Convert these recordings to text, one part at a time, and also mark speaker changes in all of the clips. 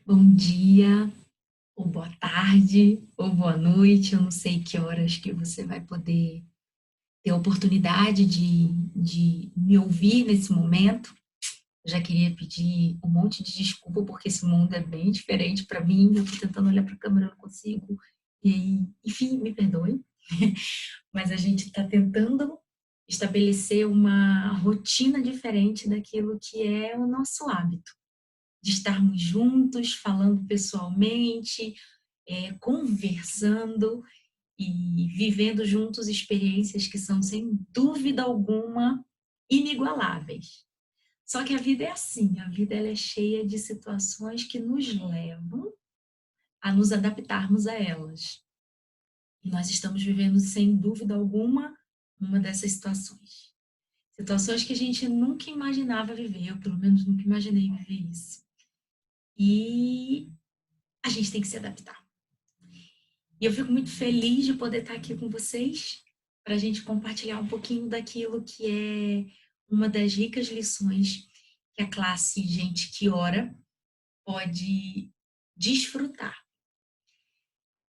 Speaker 1: Bom dia, ou boa tarde, ou boa noite. Eu não sei que horas que você vai poder ter a oportunidade de me ouvir nesse momento. Eu já queria pedir um monte de desculpa, porque esse mundo é bem diferente para mim. Eu estou tentando olhar para a câmera, eu não consigo. E aí, enfim, me perdoe. Mas a gente está tentando estabelecer uma rotina diferente daquilo que é o nosso hábito, de estarmos juntos, falando pessoalmente, conversando e vivendo juntos experiências que são, sem dúvida alguma, inigualáveis. Só que a vida é assim, a vida ela é cheia de situações que nos levam a nos adaptarmos a elas. E nós estamos vivendo, sem dúvida alguma, uma dessas situações. Situações que a gente nunca imaginava viver, eu pelo menos nunca imaginei viver isso. E a gente tem que se adaptar. E eu fico muito feliz de poder estar aqui com vocês para a gente compartilhar um pouquinho daquilo que é uma das ricas lições que a classe Gente que Ora pode desfrutar.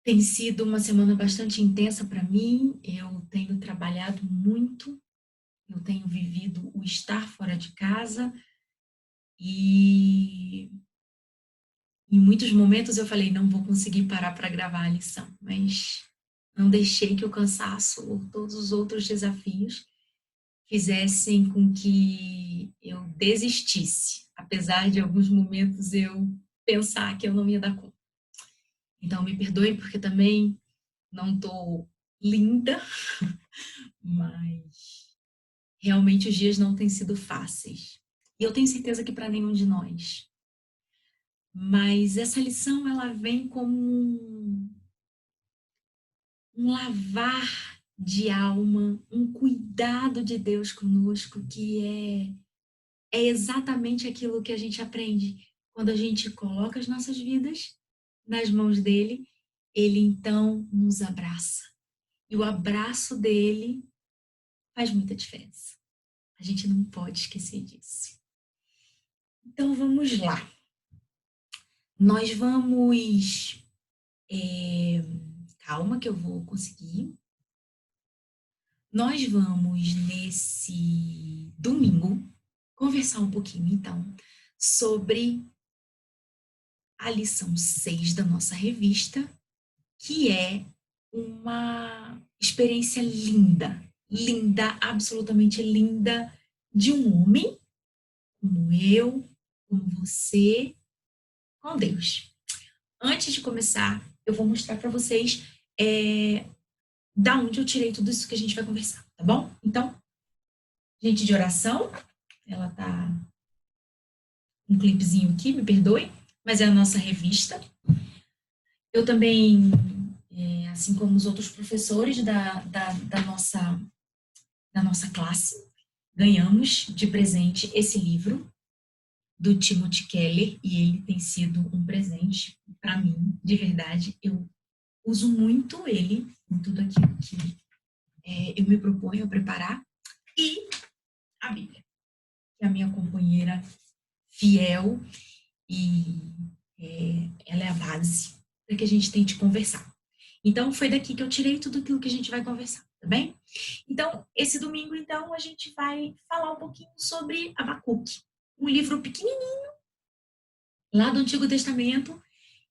Speaker 1: Tem sido uma semana bastante intensa para mim, eu tenho trabalhado muito, eu tenho vivido o estar fora de casa e em muitos momentos eu falei, não vou conseguir parar para gravar a lição, mas não deixei que o cansaço ou todos os outros desafios fizessem com que eu desistisse, apesar de alguns momentos eu pensar que eu não ia dar conta. Então, me perdoe porque também não estou linda, mas realmente os dias não têm sido fáceis. E eu tenho certeza que para nenhum de nós. Mas essa lição, ela vem como um lavar de alma, um cuidado de Deus conosco, que é exatamente aquilo que a gente aprende quando a gente coloca as nossas vidas nas mãos dele, ele então nos abraça. E o abraço dele faz muita diferença. A gente não pode esquecer disso. Então vamos lá. Nós vamos. é, Calma, que eu vou conseguir. Nós vamos, nesse domingo, conversar um pouquinho, então, sobre a lição 6 da nossa revista, que é uma experiência linda, linda, absolutamente linda, de um homem como eu, como você, com Deus. Antes de começar, eu vou mostrar para vocês da onde eu tirei tudo isso que a gente vai conversar, tá bom? Então, gente de oração, ela tá um clipezinho aqui, me perdoe, mas é a nossa revista. Eu também, assim como os outros professores da nossa classe, ganhamos de presente esse livro do Timothy Keller e ele tem sido um presente para mim, de verdade. Eu uso muito ele em tudo aquilo que eu me proponho a preparar. E a Bíblia, que é a minha companheira fiel e ela é a base para que a gente tente conversar. Então, foi daqui que eu tirei tudo aquilo que a gente vai conversar, tá bem? Então, esse domingo, então, a gente vai falar um pouquinho sobre Abacuque, um livro pequenininho, lá do Antigo Testamento.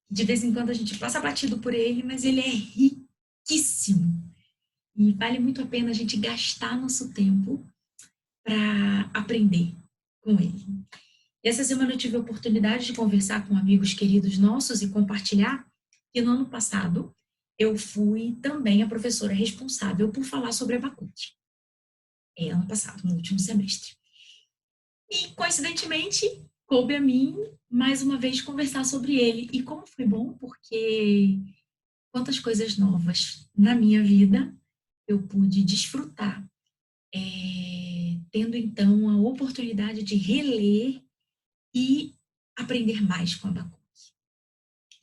Speaker 1: De vez em quando a gente passa batido por ele, mas ele é riquíssimo. E vale muito a pena a gente gastar nosso tempo para aprender com ele. E essa semana eu tive a oportunidade de conversar com amigos queridos nossos e compartilhar que no ano passado eu fui também a professora responsável por falar sobre Abacuque. Ano passado, no último semestre. E, coincidentemente, coube a mim, mais uma vez, conversar sobre ele. E como foi bom, porque quantas coisas novas na minha vida eu pude desfrutar, tendo então a oportunidade de reler e aprender mais com Abacuque.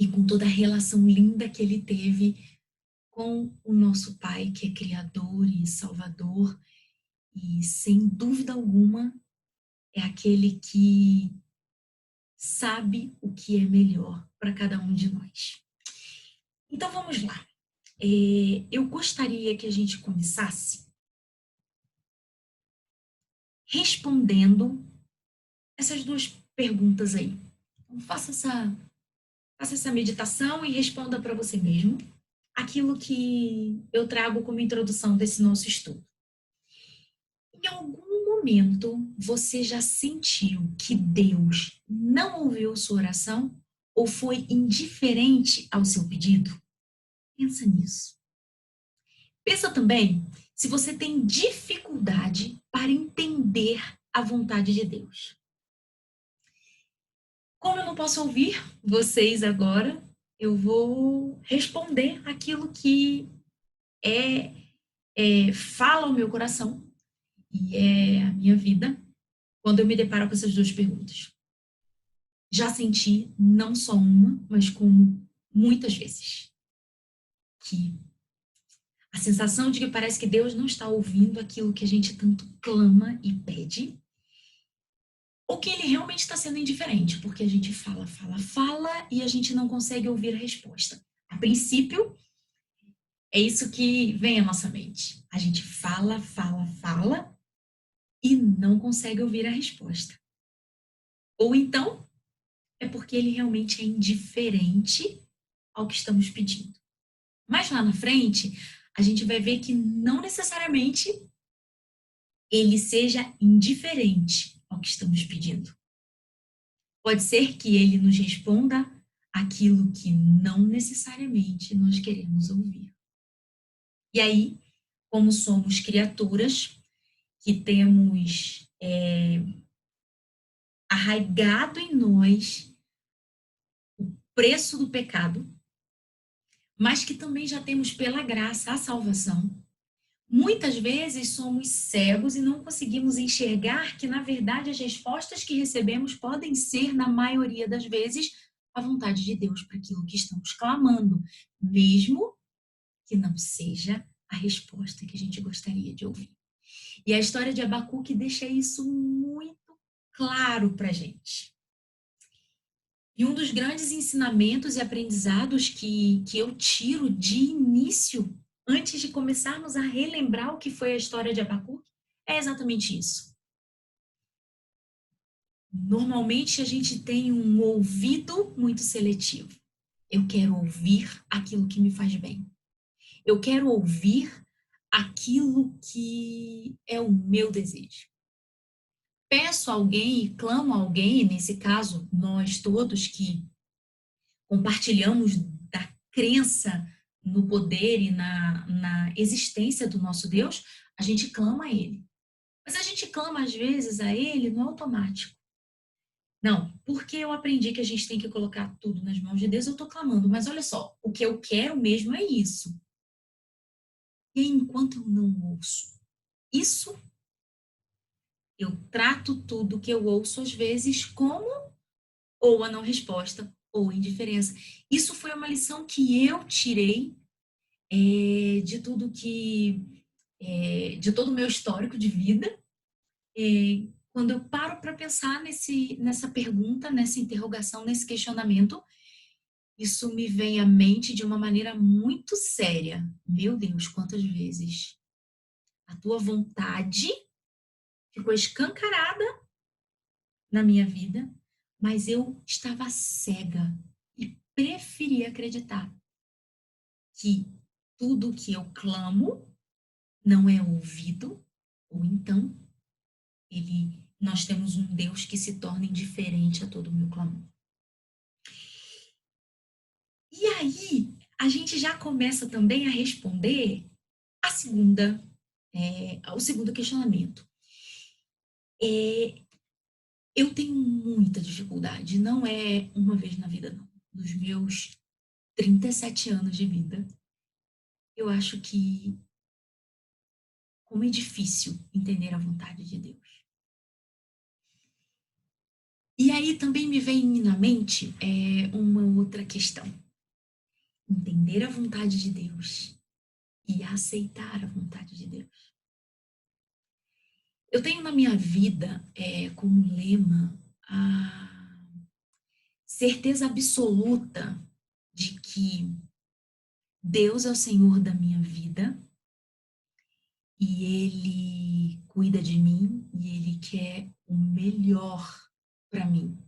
Speaker 1: E com toda a relação linda que ele teve com o nosso Pai, que é Criador e Salvador, e sem dúvida alguma é aquele que sabe o que é melhor para cada um de nós. Então vamos lá. Eu gostaria que a gente começasse respondendo essas duas perguntas aí. Então, faça essa meditação e responda para você mesmo aquilo que eu trago como introdução desse nosso estudo. Em algum momento você já sentiu que Deus não ouviu sua oração ou foi indiferente ao seu pedido? Pensa nisso. Pensa também se você tem dificuldade para entender a vontade de Deus. Como eu não posso ouvir vocês agora, eu vou responder aquilo que fala ao meu coração e é a minha vida quando eu me deparo com essas duas perguntas. Já senti não só uma, mas como muitas vezes que a sensação de que parece que Deus não está ouvindo aquilo que a gente tanto clama e pede, ou que ele realmente está sendo indiferente, porque a gente fala e a gente não consegue ouvir a resposta. A princípio, é isso que vem à nossa mente. A gente fala e não consegue ouvir a resposta. Ou então, é porque ele realmente é indiferente ao que estamos pedindo. Mas lá na frente, a gente vai ver que não necessariamente ele seja indiferente ao que estamos pedindo. Pode ser que ele nos responda aquilo que não necessariamente nós queremos ouvir. E aí, como somos criaturas que temos arraigado em nós o preço do pecado, mas que também já temos pela graça a salvação, muitas vezes somos cegos e não conseguimos enxergar que, na verdade, as respostas que recebemos podem ser, na maioria das vezes, a vontade de Deus para aquilo que estamos clamando, mesmo que não seja a resposta que a gente gostaria de ouvir. E a história de Abacuque deixa isso muito claro para a gente. E um dos grandes ensinamentos e aprendizados que eu tiro de início, antes de começarmos a relembrar o que foi a história de Abacuque, é exatamente isso. Normalmente a gente tem um ouvido muito seletivo. Eu quero ouvir aquilo que me faz bem. Eu quero ouvir aquilo que é o meu desejo. Peço a alguém e clamo a alguém, nesse caso, nós todos que compartilhamos da crença no poder e na existência do nosso Deus, a gente clama a Ele. Mas a gente clama, às vezes, a Ele no automático. Não, porque eu aprendi que a gente tem que colocar tudo nas mãos de Deus, eu estou clamando. Mas olha só, o que eu quero mesmo é isso. E enquanto eu não ouço isso, eu trato tudo que eu ouço, às vezes, como ou a não resposta, ou indiferença. Isso foi uma lição que eu tirei de tudo de todo o meu histórico de vida. Quando eu paro para pensar nessa pergunta, nessa interrogação, nesse questionamento, isso me vem à mente de uma maneira muito séria. Meu Deus, quantas vezes a tua vontade ficou escancarada na minha vida, mas eu estava cega e preferi acreditar que tudo que eu clamo não é ouvido, ou então nós temos um Deus que se torna indiferente a todo o meu clamor. E aí, a gente já começa também a responder o segundo questionamento. Eu tenho muita dificuldade, não é uma vez na vida, não. Nos meus 37 anos de vida, eu acho que como é difícil entender a vontade de Deus. E aí também me vem na mente uma outra questão. Entender a vontade de Deus e aceitar a vontade de Deus. Eu tenho na minha vida como lema certeza absoluta de que Deus é o Senhor da minha vida e Ele cuida de mim e Ele quer o melhor para mim.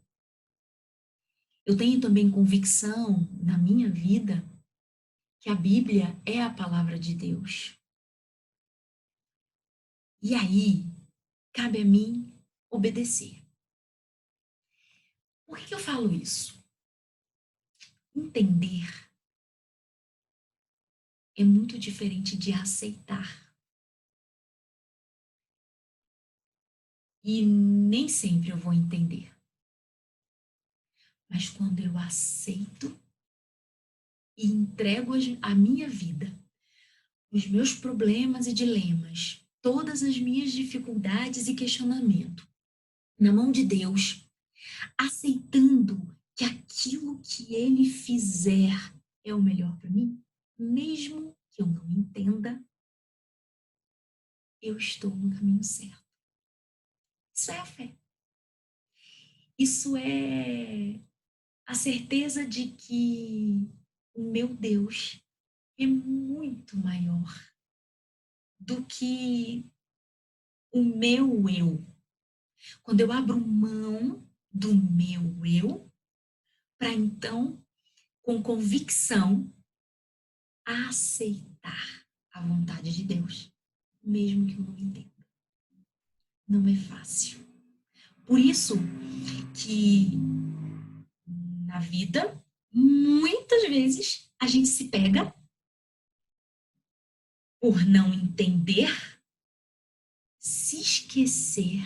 Speaker 1: Eu tenho também convicção na minha vida que a Bíblia é a palavra de Deus. E aí, cabe a mim obedecer. Por que eu falo isso? Entender é muito diferente de aceitar. E nem sempre eu vou entender. Mas quando eu aceito e entrego a minha vida, os meus problemas e dilemas, todas as minhas dificuldades e questionamento, na mão de Deus, aceitando que aquilo que Ele fizer é o melhor para mim, mesmo que eu não entenda, eu estou no caminho certo. Isso é a fé. Isso é a certeza de que o meu Deus é muito maior do que o meu eu. Quando eu abro mão do meu eu, para então, com convicção, aceitar a vontade de Deus, mesmo que eu não entenda. Não é fácil. Por isso que na vida, muitas vezes, a gente se pega por não entender, se esquecer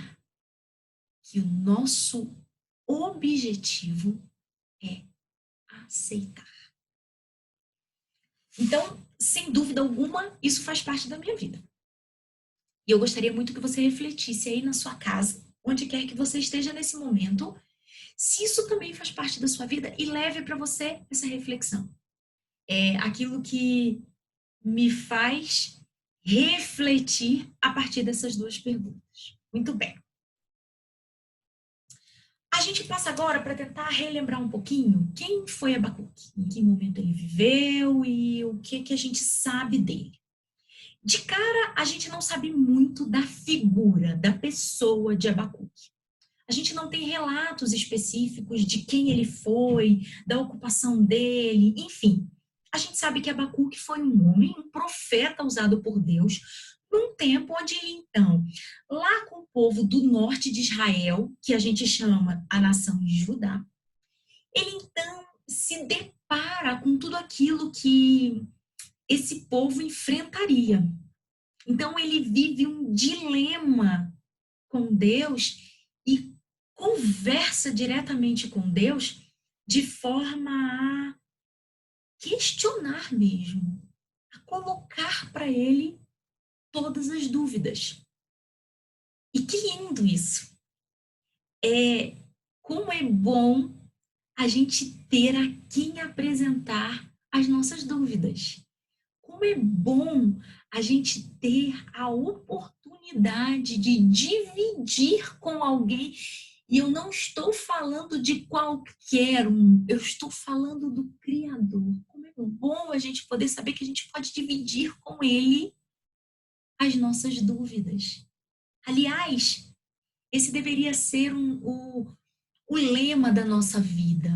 Speaker 1: que o nosso objetivo é aceitar. Então, sem dúvida alguma, isso faz parte da minha vida. E eu gostaria muito que você refletisse aí na sua casa, onde quer que você esteja nesse momento, se isso também faz parte da sua vida e leve para você essa reflexão. É aquilo que me faz refletir a partir dessas duas perguntas. Muito bem. A gente passa agora para tentar relembrar um pouquinho quem foi Abacuque, em que momento ele viveu e o que a gente sabe dele. De cara, a gente não sabe muito da figura, da pessoa de Abacuque. A gente não tem relatos específicos de quem ele foi, da ocupação dele, enfim. A gente sabe que Abacuque foi um homem, um profeta usado por Deus, num tempo onde ele, então, lá com o povo do norte de Israel, que a gente chama a nação de Judá, ele, então, se depara com tudo aquilo que esse povo enfrentaria. Então, ele vive um dilema com Deus e conversa diretamente com Deus de forma a questionar mesmo, a colocar para ele todas as dúvidas. E que lindo isso! Como é bom a gente ter a quem apresentar as nossas dúvidas. Como é bom a gente ter a oportunidade de dividir com alguém. E eu não estou falando de qualquer um, eu estou falando do Criador. Como é bom a gente poder saber que a gente pode dividir com Ele as nossas dúvidas. Aliás, esse deveria ser o lema da nossa vida.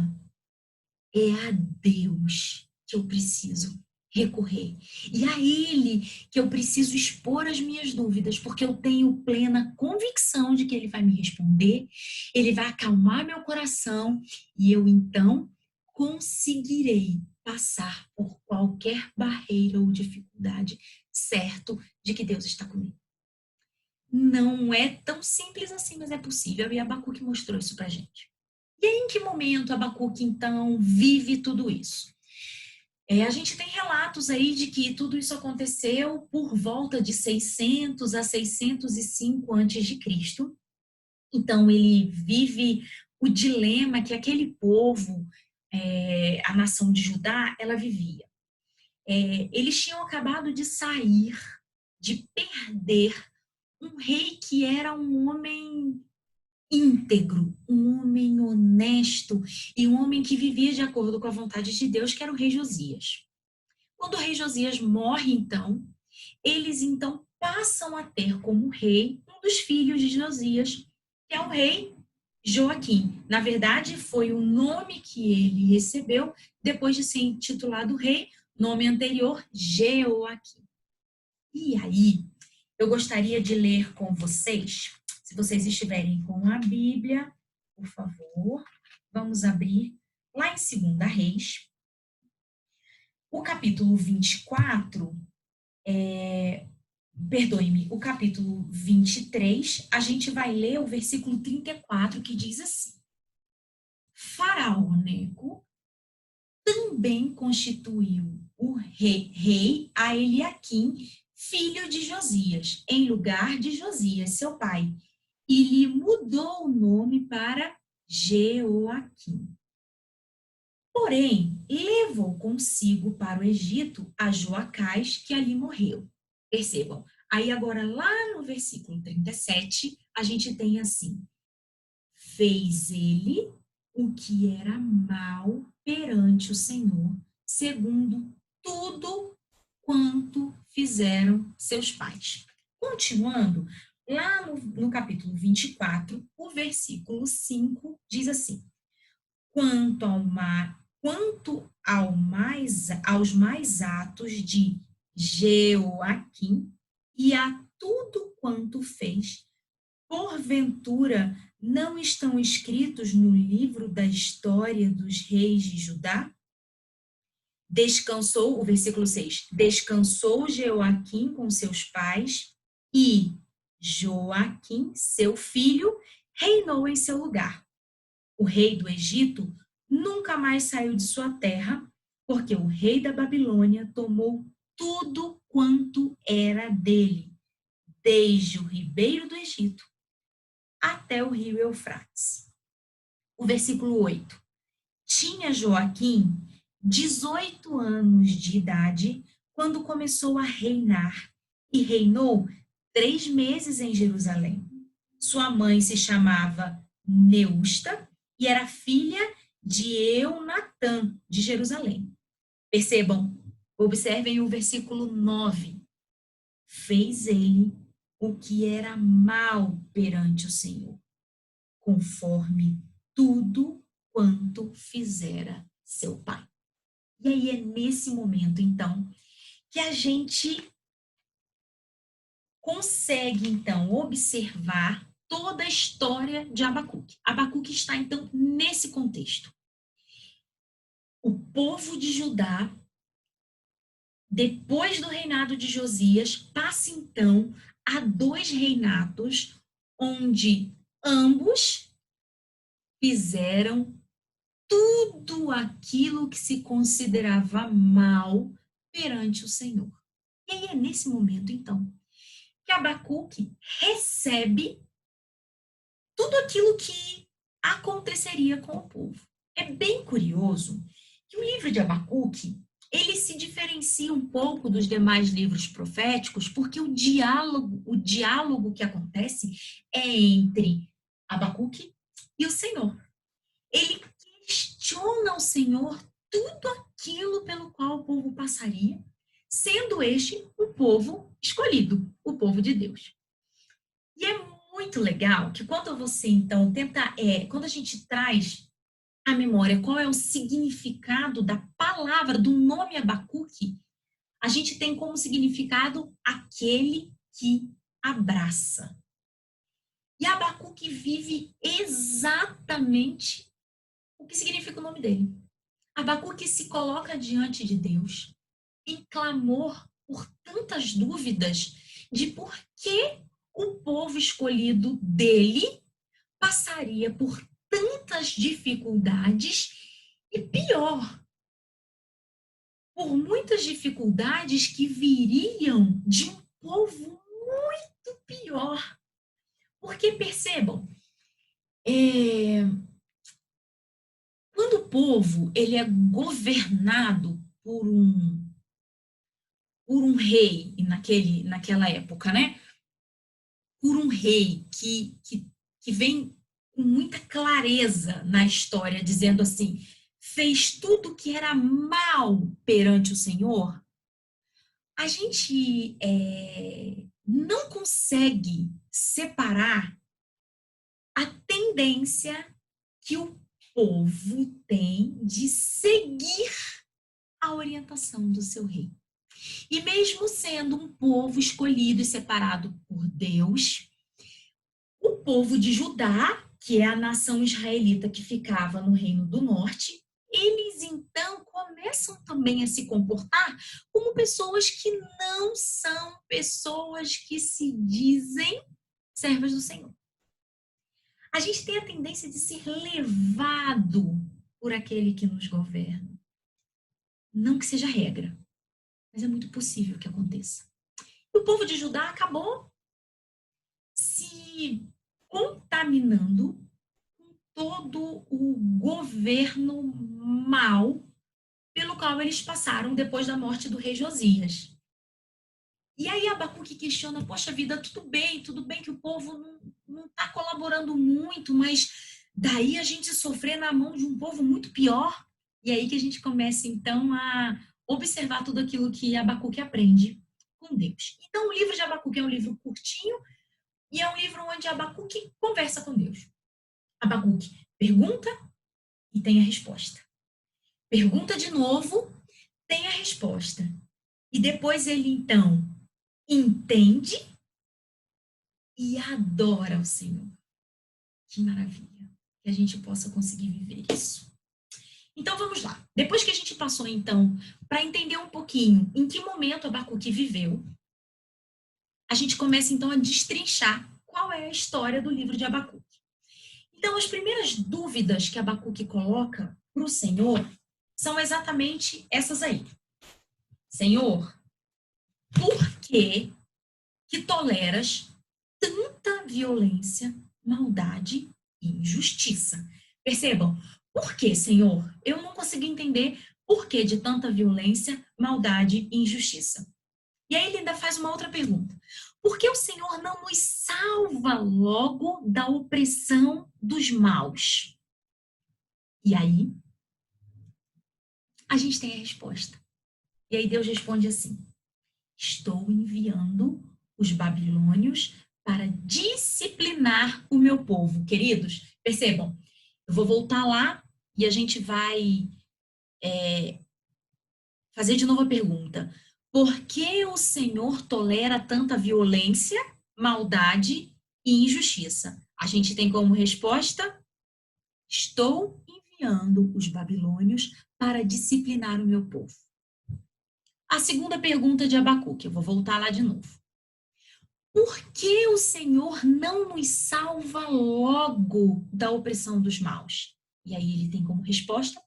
Speaker 1: É a Deus que eu preciso recorrer. E a Ele que eu preciso expor as minhas dúvidas, porque eu tenho plena convicção de que Ele vai me responder, Ele vai acalmar meu coração e eu então conseguirei passar por qualquer barreira ou dificuldade, certo de que Deus está comigo. Não é tão simples assim, mas é possível. E Abacuque mostrou isso pra gente. E aí, em que momento Abacuque, então, vive tudo isso? A gente tem relatos aí de que tudo isso aconteceu por volta de 600 a 605 a.C. Então, ele vive o dilema que aquele povo, a nação de Judá, ela vivia. Eles tinham acabado de sair, de perder um rei que era um homem íntegro, um homem honesto e um homem que vivia de acordo com a vontade de Deus, que era o rei Josias. Quando o rei Josias morre, então, eles então passam a ter como rei um dos filhos de Josias, que é o rei Joaquim. Na verdade, foi o nome que ele recebeu depois de ser intitulado rei, nome anterior, Jeoaquim. E aí, eu gostaria de ler com vocês, se vocês estiverem com a Bíblia, por favor, vamos abrir lá em 2 Reis, o capítulo 24, perdoe-me, o capítulo 23, a gente vai ler o versículo 34, que diz assim: Faraó Neco também constituiu o rei a Eliaquim, filho de Josias, em lugar de Josias, seu pai, e lhe mudou o nome para Jeoaquim. Porém, levou consigo para o Egito a Joacás, que ali morreu. Percebam, aí agora lá no versículo 37, a gente tem assim: fez ele o que era mal perante o Senhor, segundo tudo quanto fizeram seus pais. Continuando, lá no capítulo 24, o versículo 5 diz assim: aos mais atos de Jeoaquim e a tudo quanto fez, porventura não estão escritos no livro da história dos reis de Judá? Descansou, o versículo 6, descansou Jeoaquim com seus pais e Joaquim, seu filho, reinou em seu lugar. O rei do Egito nunca mais saiu de sua terra, porque o rei da Babilônia tomou tudo quanto era dele, desde o ribeiro do Egito até o rio Eufrates. O versículo 8. Tinha Joaquim 18 anos de idade quando começou a reinar, e reinou 3 meses em Jerusalém. Sua mãe se chamava Neusta e era filha de Eunatã, de Jerusalém. Percebam, observem o versículo 9. Fez ele o que era mal perante o Senhor, conforme tudo quanto fizera seu pai. E aí é nesse momento, então, que a gente consegue, então, observar toda a história de Abacuque. Abacuque está, então, nesse contexto. O povo de Judá, depois do reinado de Josias, passa, então, a 2 reinados, onde ambos fizeram tudo aquilo que se considerava mal perante o Senhor. E aí é nesse momento, então, que Abacuque recebe tudo aquilo que aconteceria com o povo. É bem curioso que o livro de Abacuque, ele se diferencia um pouco dos demais livros proféticos, porque o diálogo que acontece é entre Abacuque e o Senhor. Ele questiona o Senhor tudo aquilo pelo qual o povo passaria, sendo este o povo escolhido, o povo de Deus. E é muito legal que quando você, então, quando a gente traz à memória qual é o significado da palavra, do nome Abacuque, a gente tem como significado aquele que abraça. E Abacuque vive exatamente o que significa o nome dele. Abacuque se coloca diante de Deus em clamor por tantas dúvidas de por que o povo escolhido dele passaria por tantas dificuldades e, pior, por muitas dificuldades que viriam de um povo muito pior. Porque, percebam, quando o povo ele é governado por um rei, naquela época, né? Por um rei que vem com muita clareza na história, dizendo assim: fez tudo que era mal perante o Senhor, a gente não consegue separar a tendência que o povo tem de seguir a orientação do seu rei. E mesmo sendo um povo escolhido e separado por Deus, o povo de Judá, que é a nação israelita que ficava no Reino do Norte, eles então começam também a se comportar como pessoas que não são pessoas que se dizem servas do Senhor. A gente tem a tendência de ser levado por aquele que nos governa. Não que seja regra, mas é muito possível que aconteça. E o povo de Judá acabou se contaminando com todo o governo mal pelo qual eles passaram depois da morte do rei Josias. E aí Abacuque questiona, poxa vida, tudo bem que o povo não está colaborando muito, mas daí a gente sofrer na mão de um povo muito pior. E aí que a gente começa, então, a observar tudo aquilo que Abacuque aprende com Deus. Então, o livro de Abacuque é um livro curtinho e é um livro onde Abacuque conversa com Deus. Abacuque pergunta e tem a resposta. Pergunta de novo, tem a resposta. E depois ele, então, entende e adora o Senhor. Que maravilha que a gente possa conseguir viver isso. Então vamos lá. Depois que a gente passou, então, para entender um pouquinho em que momento Abacuque viveu, a gente começa, então, a destrinchar qual é a história do livro de Abacuque. Então, as primeiras dúvidas que Abacuque coloca para o Senhor são exatamente essas aí. Senhor, por que toleras tanta violência, maldade e injustiça? Percebam, por que, Senhor? Eu não consigo entender por que de tanta violência, maldade e injustiça. E aí ele ainda faz uma outra pergunta. Por que o Senhor não nos salva logo da opressão dos maus? E aí a gente tem a resposta. E aí Deus responde assim: estou enviando os babilônios para disciplinar o meu povo. Queridos, percebam, eu vou voltar lá e a gente vai fazer de novo a pergunta. Por que o Senhor tolera tanta violência, maldade e injustiça? A gente tem como resposta: estou enviando os babilônios para disciplinar o meu povo. A segunda pergunta de Abacuque, eu vou voltar lá de novo. Por que o Senhor não nos salva logo da opressão dos maus? E aí ele tem como resposta: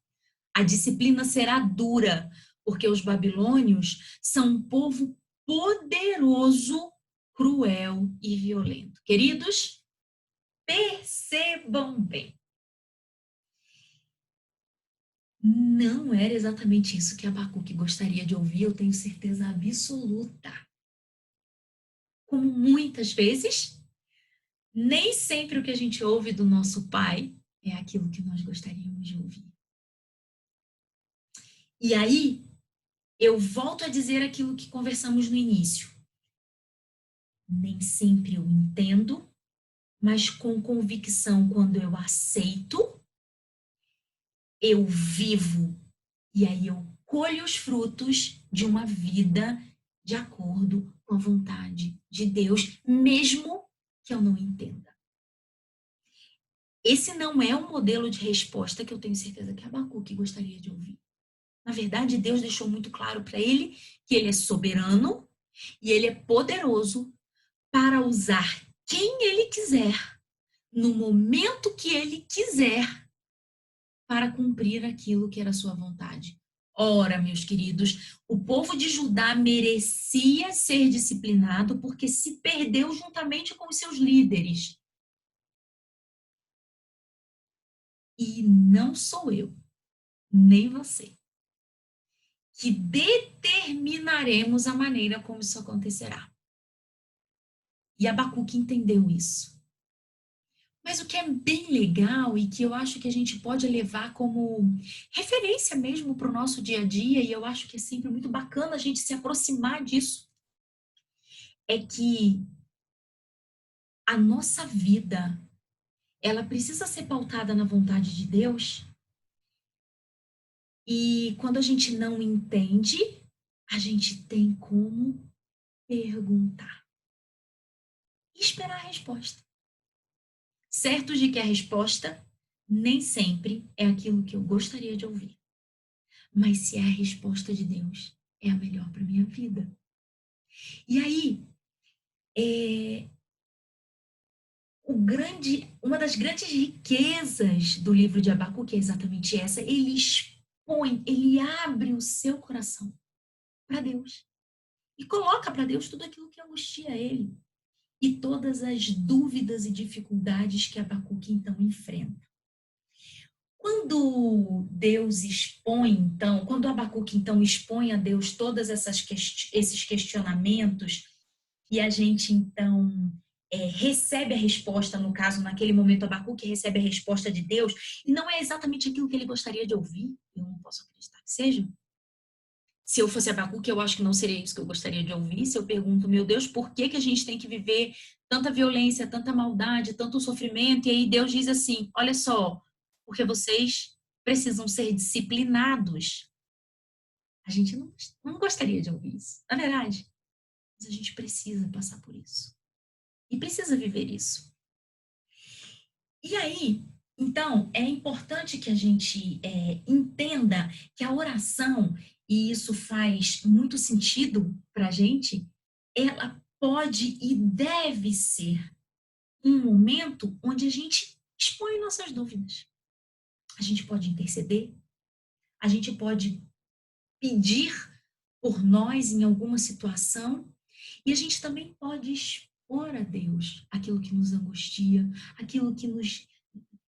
Speaker 1: a disciplina será dura, porque os babilônios são um povo poderoso, cruel e violento. Queridos, percebam bem. Não era exatamente isso que Abacuque gostaria de ouvir, eu tenho certeza absoluta. Como muitas vezes, nem sempre o que a gente ouve do nosso pai é aquilo que nós gostaríamos de ouvir. E aí, eu volto a dizer aquilo que conversamos no início. Nem sempre eu entendo, mas com convicção, quando eu aceito, eu vivo. E aí eu colho os frutos de uma vida de acordo com a vontade de Deus, mesmo que eu não entenda. Esse não é um modelo de resposta que eu tenho certeza que Abacuque gostaria de ouvir. Na verdade, Deus deixou muito claro para ele que ele é soberano e ele é poderoso para usar quem ele quiser, no momento que ele quiser, para cumprir aquilo que era a sua vontade. Ora, meus queridos, o povo de Judá merecia ser disciplinado porque se perdeu juntamente com os seus líderes. E não sou eu, nem você, que determinaremos a maneira como isso acontecerá. E Abacuque entendeu isso. Mas o que é bem legal e que eu acho que a gente pode levar como referência mesmo para o nosso dia a dia, e eu acho que é sempre muito bacana a gente se aproximar disso, é que a nossa vida, ela precisa ser pautada na vontade de Deus, e quando a gente não entende, a gente tem como perguntar e esperar a resposta. Certos de que a resposta nem sempre é aquilo que eu gostaria de ouvir. Mas se é a resposta de Deus, é a melhor para minha vida. E aí, é, uma das grandes riquezas do livro de Abacuque é exatamente essa. Ele expõe, ele abre o seu coração para Deus e coloca para Deus tudo aquilo que angustia ele e todas as dúvidas e dificuldades que Abacuque então enfrenta. Quando Deus expõe, então, quando Abacuque, então, expõe a Deus todas esses questionamentos, e a gente, então, recebe a resposta, no caso, naquele momento, Abacuque recebe a resposta de Deus, e não é exatamente aquilo que ele gostaria de ouvir, eu não posso acreditar que seja. Se eu fosse Abacuque, eu acho que não seria isso que eu gostaria de ouvir. Se eu pergunto, meu Deus, por que que a gente tem que viver tanta violência, tanta maldade, tanto sofrimento? E aí Deus diz assim, olha só, porque vocês precisam ser disciplinados. A gente não gostaria de ouvir isso, na verdade. Mas a gente precisa passar por isso. E precisa viver isso. E aí, então, é importante que a gente entenda que a oração, e isso faz muito sentido para a gente, ela pode e deve ser um momento onde a gente expõe nossas dúvidas. A gente pode interceder, a gente pode pedir por nós em alguma situação, e a gente também pode expor a Deus aquilo que nos angustia, aquilo que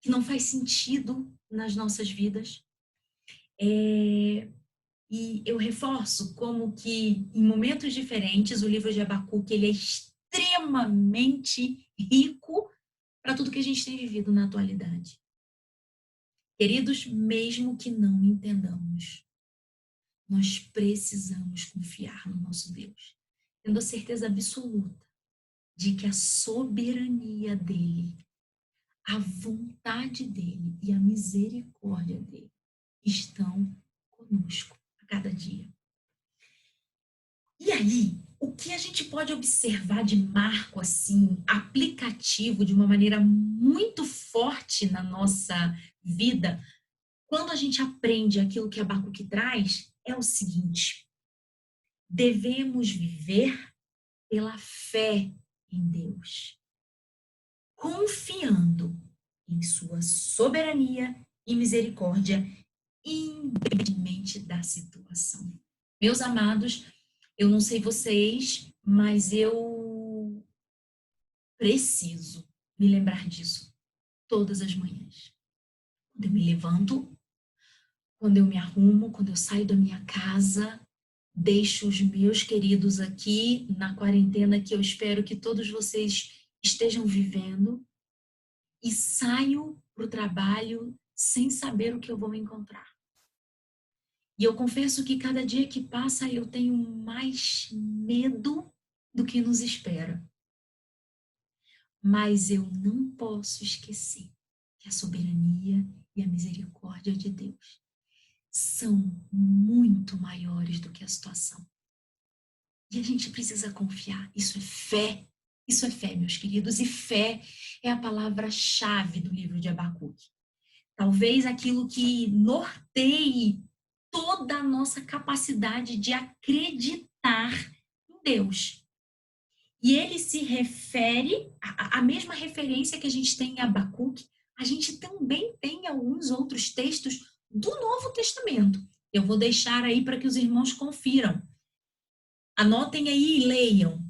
Speaker 1: não faz sentido nas nossas vidas. E eu reforço como que, em momentos diferentes, o livro de Abacuque ele é extremamente rico para tudo que a gente tem vivido na atualidade. Queridos, mesmo que não entendamos, nós precisamos confiar no nosso Deus, tendo a certeza absoluta de que a soberania dele, a vontade dele e a misericórdia dele estão conosco a cada dia. E aí, o que a gente pode observar de marco assim, aplicativo, de uma maneira muito forte na nossa vida, quando a gente aprende aquilo que Abacuque traz, é o seguinte: devemos viver pela fé em Deus, confiando em sua soberania e misericórdia, independentemente da situação. Meus amados, eu não sei vocês, mas eu preciso me lembrar disso todas as manhãs. Quando eu me levanto, quando eu me arrumo, quando eu saio da minha casa, deixo os meus queridos aqui na quarentena que eu espero que todos vocês estejam vivendo e saio para o trabalho sem saber o que eu vou encontrar. E eu confesso que cada dia que passa eu tenho mais medo do que nos espera. Mas eu não posso esquecer que a soberania e a misericórdia de Deus são muito maiores do que a situação. E a gente precisa confiar. Isso é fé. Isso é fé, meus queridos. E fé é a palavra-chave do livro de Abacuque. Talvez aquilo que norteie toda a nossa capacidade de acreditar em Deus. E ele se refere, a mesma referência que a gente tem em Abacuque, a gente também tem em alguns outros textos do Novo Testamento. Eu vou deixar aí para que os irmãos confiram. Anotem aí e leiam.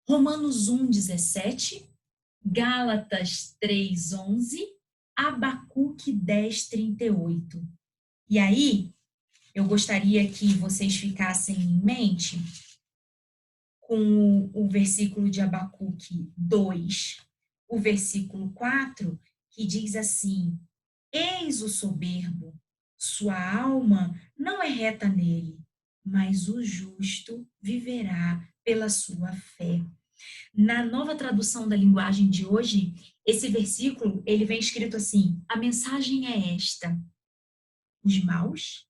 Speaker 1: Romanos 1:17, Gálatas 3:11, Abacuque 10:38. E aí, eu gostaria que vocês ficassem em mente com o versículo de Abacuque 2, o versículo 4 que diz assim: Eis o soberbo, sua alma não é reta nele, mas o justo viverá pela sua fé. Na nova tradução da linguagem de hoje, esse versículo, ele vem escrito assim: a mensagem é esta: os maus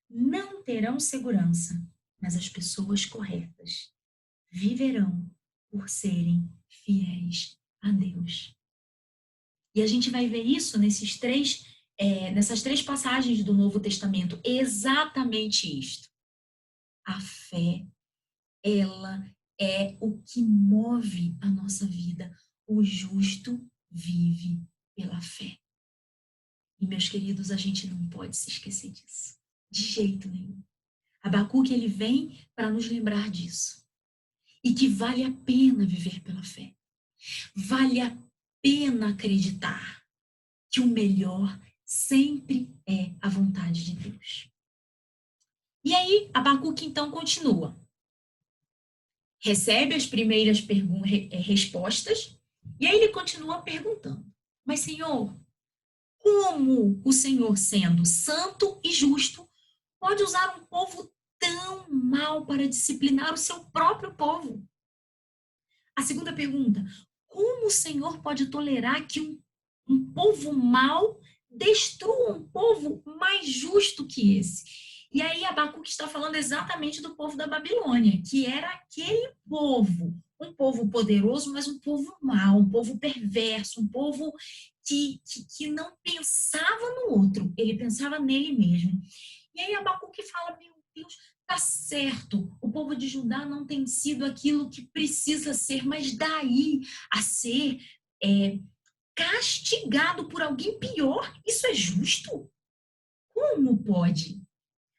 Speaker 1: não terão segurança, mas as pessoas corretas viverão por serem fiéis a Deus. E a gente vai ver isso nessas três passagens do Novo Testamento, exatamente isto. A fé, ela é o que move a nossa vida. O justo vive pela fé. E, meus queridos, a gente não pode se esquecer disso. De jeito nenhum. Abacuque, ele vem para nos lembrar disso. E que vale a pena viver pela fé. Vale a pena acreditar que o melhor sempre é a vontade de Deus. E aí, Abacuque então continua. Recebe as primeiras respostas, e aí ele continua perguntando: mas, Senhor, como o Senhor, sendo santo e justo, pode usar um povo tão mau para disciplinar o seu próprio povo? A segunda pergunta: como o Senhor pode tolerar que um povo mau destrua um povo mais justo que esse? E aí Abacuque está falando exatamente do povo da Babilônia, que era aquele povo, um povo poderoso, mas um povo mau, um povo perverso, um povo que não pensava no outro, ele pensava nele mesmo. E aí Abacuque fala: meu Deus, tá certo, o povo de Judá não tem sido aquilo que precisa ser, mas daí a ser castigado por alguém pior, isso é justo? Como pode?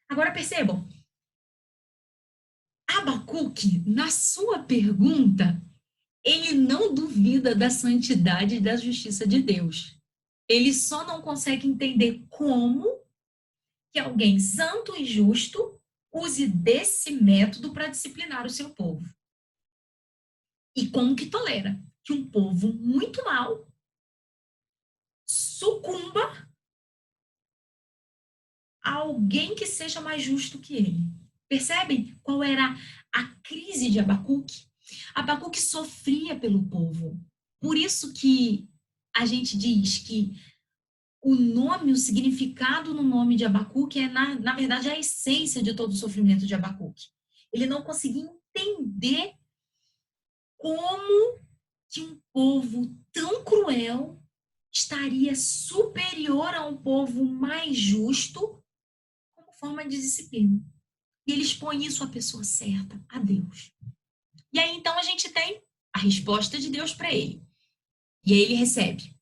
Speaker 1: Agora percebam, Abacuque, na sua pergunta, ele não duvida da santidade e da justiça de Deus. Ele só não consegue entender como que alguém santo e justo use desse método para disciplinar o seu povo. E como que tolera que um povo muito mau sucumba a alguém que seja mais justo que ele. Percebem qual era a crise de Abacuque? Abacuque sofria pelo povo. Por isso que a gente diz que o nome, o significado no nome de Abacuque é, na verdade, a essência de todo o sofrimento de Abacuque. Ele não conseguia entender como que um povo tão cruel estaria superior a um povo mais justo como forma de disciplina. E ele expõe isso à pessoa certa, a Deus. E aí, então, a gente tem a resposta de Deus para ele. E aí ele recebe: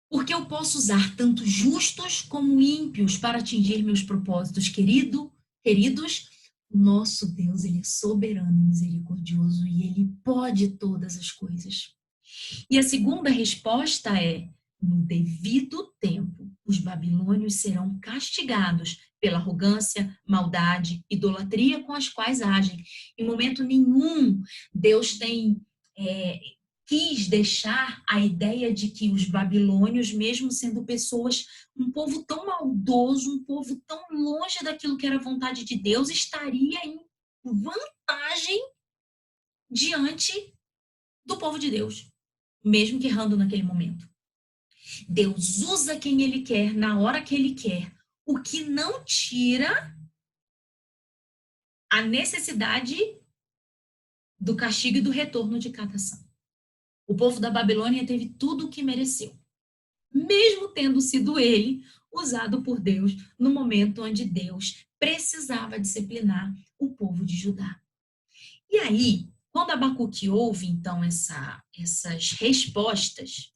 Speaker 1: porque eu posso usar tanto justos como ímpios para atingir meus propósitos, queridos, nosso Deus, ele é soberano e misericordioso e ele pode todas as coisas. E a segunda resposta é: no devido tempo, os babilônios serão castigados pela arrogância, maldade, idolatria com as quais agem. Em momento nenhum, Deus quis deixar a ideia de que os babilônios, mesmo sendo pessoas, um povo tão maldoso, um povo tão longe daquilo que era a vontade de Deus, estaria em vantagem diante do povo de Deus, mesmo que errando naquele momento. Deus usa quem ele quer, na hora que ele quer, o que não tira a necessidade do castigo e do retorno de cada ação. O povo da Babilônia teve tudo o que mereceu, mesmo tendo sido ele usado por Deus no momento onde Deus precisava disciplinar o povo de Judá. E aí, quando Abacuque ouve, então, essas respostas,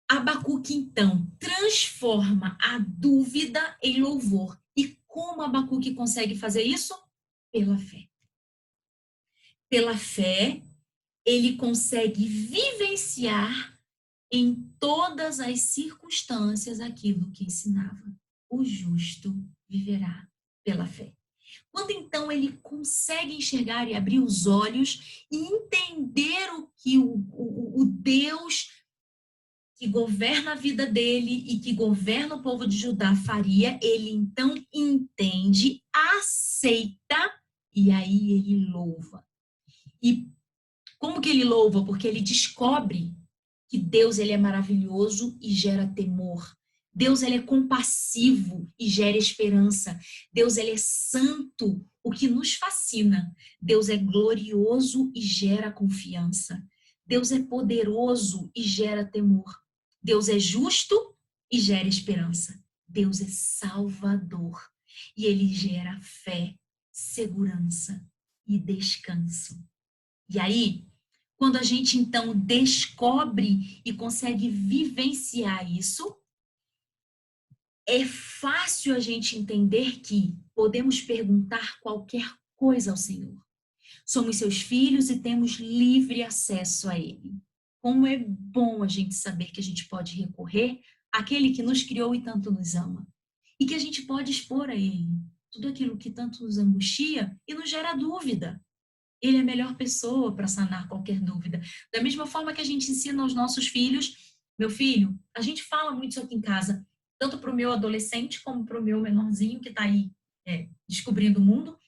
Speaker 1: Abacuque, então, transforma a dúvida em louvor. E como Abacuque consegue fazer isso? Pela fé. Pela fé, ele consegue vivenciar em todas as circunstâncias aquilo que ensinava. O justo viverá pela fé. Quando então ele consegue enxergar e abrir os olhos e entender o que o Deus que governa a vida dele e que governa o povo de Judá faria, ele então entende, aceita e aí ele louva. E como que ele louva? Porque ele descobre que Deus ele é maravilhoso e gera temor. Deus ele é compassivo e gera esperança. Deus ele é santo, o que nos fascina. Deus é glorioso e gera confiança. Deus é poderoso e gera temor. Deus é justo e gera esperança. Deus é salvador e ele gera fé, segurança e descanso. E aí, quando a gente então descobre e consegue vivenciar isso, é fácil a gente entender que podemos perguntar qualquer coisa ao Senhor. Somos seus filhos e temos livre acesso a Ele. Como é bom a gente saber que a gente pode recorrer àquele que nos criou e tanto nos ama. E que a gente pode expor a Ele tudo aquilo que tanto nos angustia e nos gera dúvida. Ele é a melhor pessoa para sanar qualquer dúvida. Da mesma forma que a gente ensina aos nossos filhos, meu filho, a gente fala muito isso aqui em casa, tanto para o meu adolescente como para o meu menorzinho que está aí descobrindo o mundo.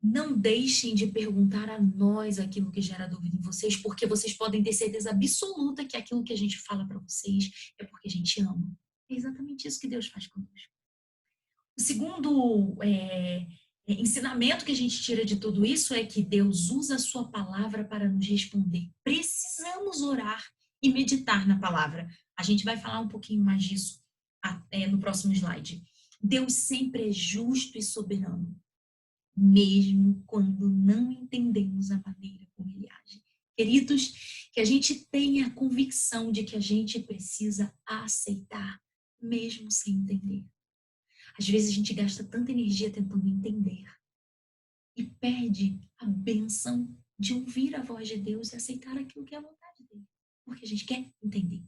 Speaker 1: Não deixem de perguntar a nós aquilo que gera dúvida em vocês, porque vocês podem ter certeza absoluta que aquilo que a gente fala para vocês é porque a gente ama. É exatamente isso que Deus faz conosco. O segundo ensinamento que a gente tira de tudo isso é que Deus usa a sua palavra para nos responder. Precisamos orar e meditar na palavra. A gente vai falar um pouquinho mais disso no próximo slide. Deus sempre é justo e soberano, mesmo quando não entendemos a maneira como ele age. Queridos, que a gente tenha a convicção de que a gente precisa aceitar, mesmo sem entender. Às vezes a gente gasta tanta energia tentando entender e perde a bênção de ouvir a voz de Deus e aceitar aquilo que é a vontade dele, porque a gente quer entender.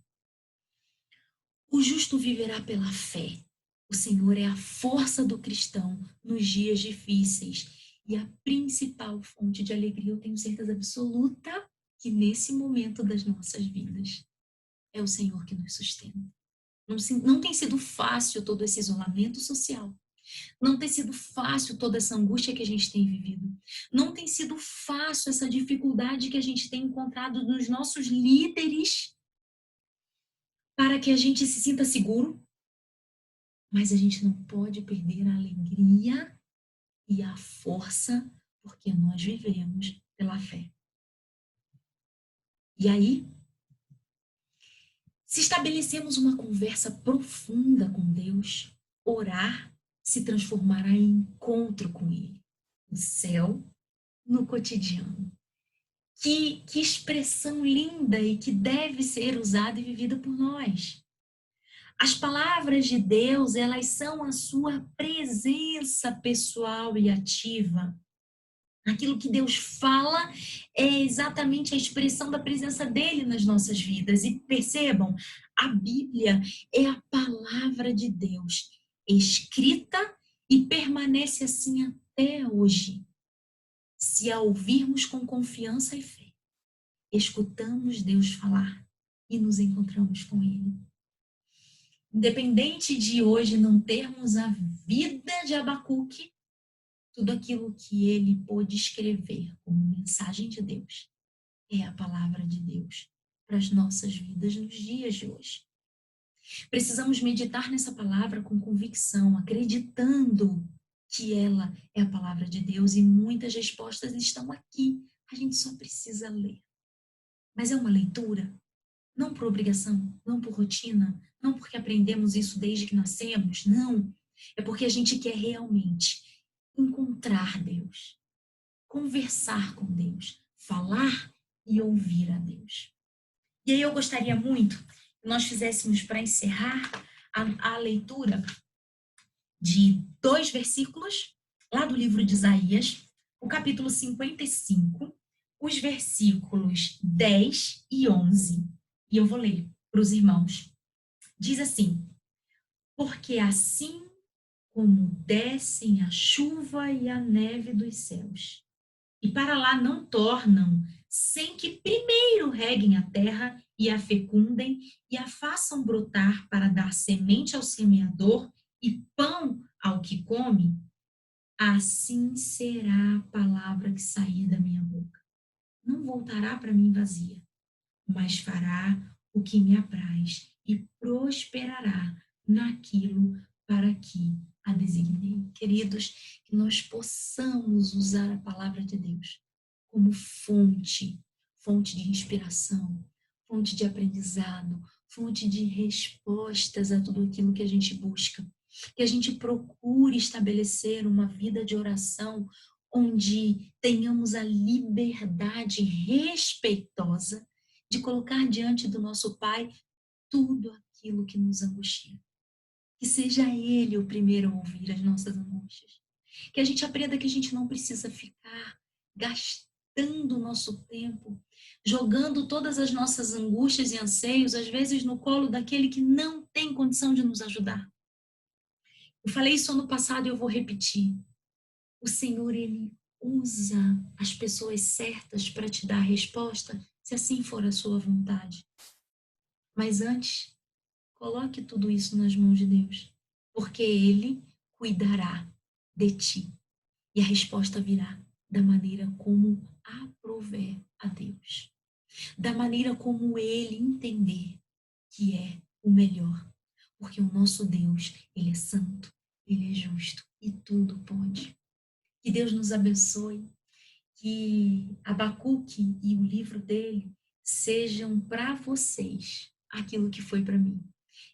Speaker 1: O justo viverá pela fé. O Senhor é a força do cristão nos dias difíceis e a principal fonte de alegria, eu tenho certeza absoluta que nesse momento das nossas vidas é o Senhor que nos sustenta. Não tem sido fácil todo esse isolamento social. Não tem sido fácil toda essa angústia que a gente tem vivido. Não tem sido fácil essa dificuldade que a gente tem encontrado nos nossos líderes para que a gente se sinta seguro. Mas a gente não pode perder a alegria e a força, porque nós vivemos pela fé. E aí, se estabelecemos uma conversa profunda com Deus, orar se transformará em encontro com Ele. O céu no cotidiano. Que expressão linda e que deve ser usada e vivida por nós. As palavras de Deus, elas são a sua presença pessoal e ativa. Aquilo que Deus fala é exatamente a expressão da presença dele nas nossas vidas. E percebam, a Bíblia é a palavra de Deus, escrita e permanece assim até hoje. Se a ouvirmos com confiança e fé, escutamos Deus falar e nos encontramos com Ele. Independente de hoje não termos a vida de Abacuque, tudo aquilo que ele pôde escrever como mensagem de Deus é a palavra de Deus para as nossas vidas nos dias de hoje. Precisamos meditar nessa palavra com convicção, acreditando que ela é a palavra de Deus e muitas respostas estão aqui. A gente só precisa ler. Mas é uma leitura, não por obrigação, não por rotina, não porque aprendemos isso desde que nascemos, não. É porque a gente quer realmente encontrar Deus, conversar com Deus, falar e ouvir a Deus. E aí eu gostaria muito que nós fizéssemos, para encerrar a leitura, de 2 versículos, lá do livro de Isaías, o capítulo 55, os versículos 10 e 11. E eu vou ler para os irmãos. Diz assim: porque assim como descem a chuva e a neve dos céus, e para lá não tornam, sem que primeiro reguem a terra e a fecundem e a façam brotar para dar semente ao semeador e pão ao que come, assim será a palavra que sair da minha boca. Não voltará para mim vazia, mas fará o que me apraz e prosperará naquilo para que a designei. Queridos, que nós possamos usar a palavra de Deus como fonte de inspiração, fonte de aprendizado, fonte de respostas a tudo aquilo que a gente busca. Que a gente procure estabelecer uma vida de oração onde tenhamos a liberdade respeitosa de colocar diante do nosso Pai tudo aquilo que nos angustia. Que seja Ele o primeiro a ouvir as nossas angústias. Que a gente aprenda que a gente não precisa ficar gastando o nosso tempo, jogando todas as nossas angústias e anseios, às vezes no colo daquele que não tem condição de nos ajudar. Eu falei isso ano passado e eu vou repetir. O Senhor, Ele usa as pessoas certas para te dar a resposta, se assim for a sua vontade. Mas antes, coloque tudo isso nas mãos de Deus, porque Ele cuidará de ti. E a resposta virá da maneira como aprouver a Deus, da maneira como Ele entender que é o melhor. Porque o nosso Deus, Ele é santo, Ele é justo e tudo pode. Que Deus nos abençoe, que Abacuque e o livro dele sejam para vocês aquilo que foi para mim.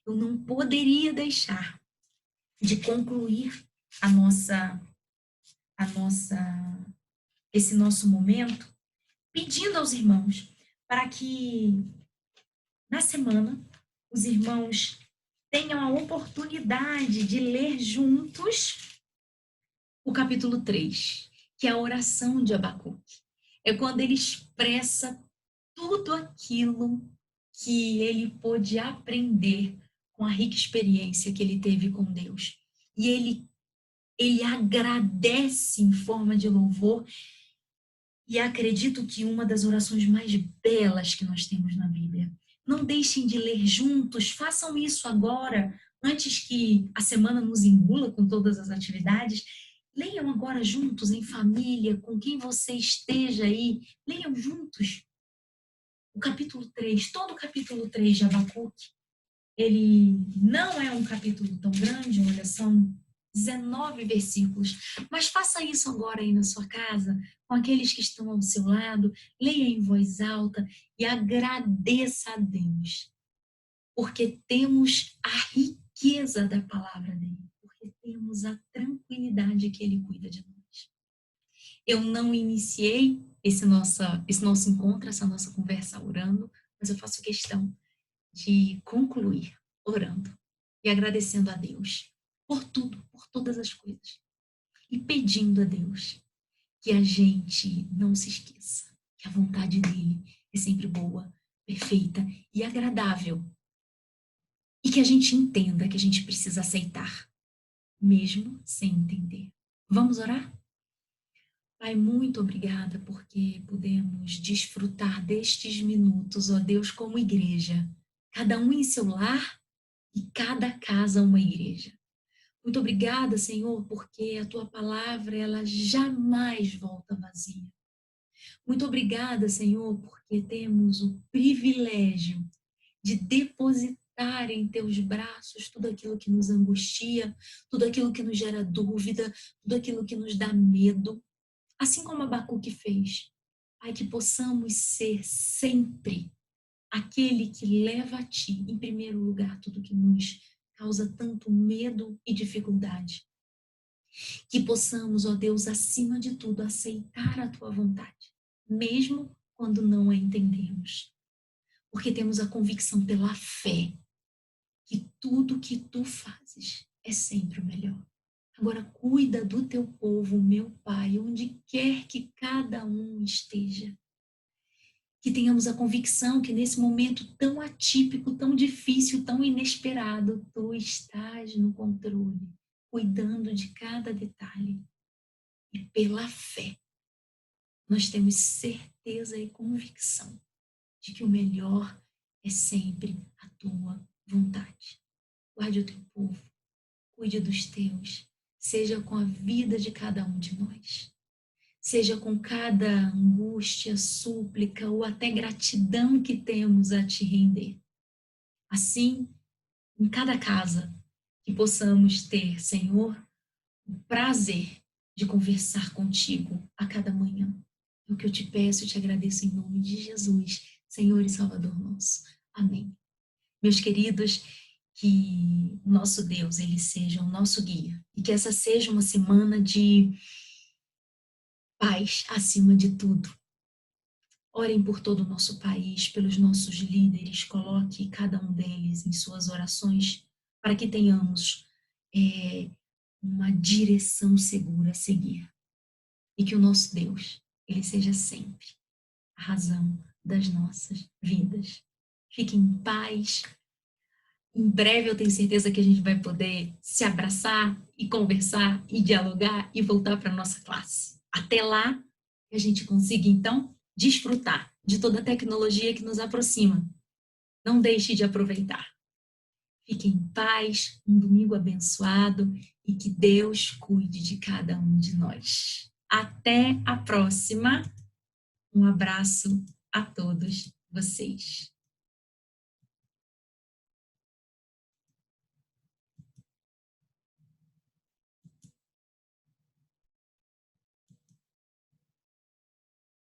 Speaker 1: Eu não poderia deixar de concluir a nossa esse nosso momento pedindo aos irmãos para que na semana os irmãos tenham a oportunidade de ler juntos o capítulo 3, que é a oração de Abacuque. É quando ele expressa tudo aquilo que ele pôde aprender com a rica experiência que ele teve com Deus. E ele agradece em forma de louvor, e acredito que uma das orações mais belas que nós temos na Bíblia. Não deixem de ler juntos, façam isso agora, antes que a semana nos engula com todas as atividades. Leiam agora juntos, em família, com quem você esteja aí. Leiam juntos o capítulo 3, todo o capítulo 3 de Abacuque. Ele não é um capítulo tão grande, olha, são 19 versículos. Mas faça isso agora aí na sua casa, com aqueles que estão ao seu lado. Leia em voz alta e agradeça a Deus, porque temos a riqueza da palavra dele, porque temos a tranquilidade que ele cuida de nós. Eu não iniciei esse nosso encontro, essa nossa conversa orando, mas eu faço questão de concluir orando e agradecendo a Deus por tudo, por todas as coisas. E pedindo a Deus que a gente não se esqueça que a vontade dele é sempre boa, perfeita e agradável. E que a gente entenda que a gente precisa aceitar, mesmo sem entender. Vamos orar? Pai, muito obrigada porque podemos desfrutar destes minutos, ó Deus, como igreja. Cada um em seu lar e cada casa uma igreja. Muito obrigada, Senhor, porque a tua palavra, ela jamais volta vazia. Muito obrigada, Senhor, porque temos o privilégio de depositar em teus braços tudo aquilo que nos angustia, tudo aquilo que nos gera dúvida, tudo aquilo que nos dá medo, assim como Abacuque fez. Pai, que possamos ser sempre aquele que leva a ti, em primeiro lugar, tudo que nos causa tanto medo e dificuldade. Que possamos, ó Deus, acima de tudo, aceitar a tua vontade, mesmo quando não a entendemos. Porque temos a convicção pela fé que tudo que tu fazes é sempre o melhor. Agora cuida do teu povo, meu Pai, onde quer que cada um esteja. Que tenhamos a convicção que nesse momento tão atípico, tão difícil, tão inesperado, tu estás no controle, cuidando de cada detalhe. E pela fé, nós temos certeza e convicção de que o melhor é sempre a tua vontade. Guarde o teu povo, cuide dos teus, seja com a vida de cada um de nós. Seja com cada angústia, súplica ou até gratidão que temos a te render. Assim, em cada casa, que possamos ter, Senhor, o prazer de conversar contigo a cada manhã. É o que eu te peço e te agradeço em nome de Jesus, Senhor e Salvador nosso. Amém. Meus queridos, que o nosso Deus, ele seja o nosso guia e que essa seja uma semana de paz acima de tudo. Orem por todo o nosso país, pelos nossos líderes, coloque cada um deles em suas orações para que tenhamos uma direção segura a seguir. E que o nosso Deus, ele seja sempre a razão das nossas vidas. Fiquem em paz. Em breve eu tenho certeza que a gente vai poder se abraçar e conversar e dialogar e voltar para a nossa classe. Até lá, que a gente consiga, então, desfrutar de toda a tecnologia que nos aproxima. Não deixe de aproveitar. Fiquem em paz, um domingo abençoado e que Deus cuide de cada um de nós. Até a próxima. Um abraço a todos vocês.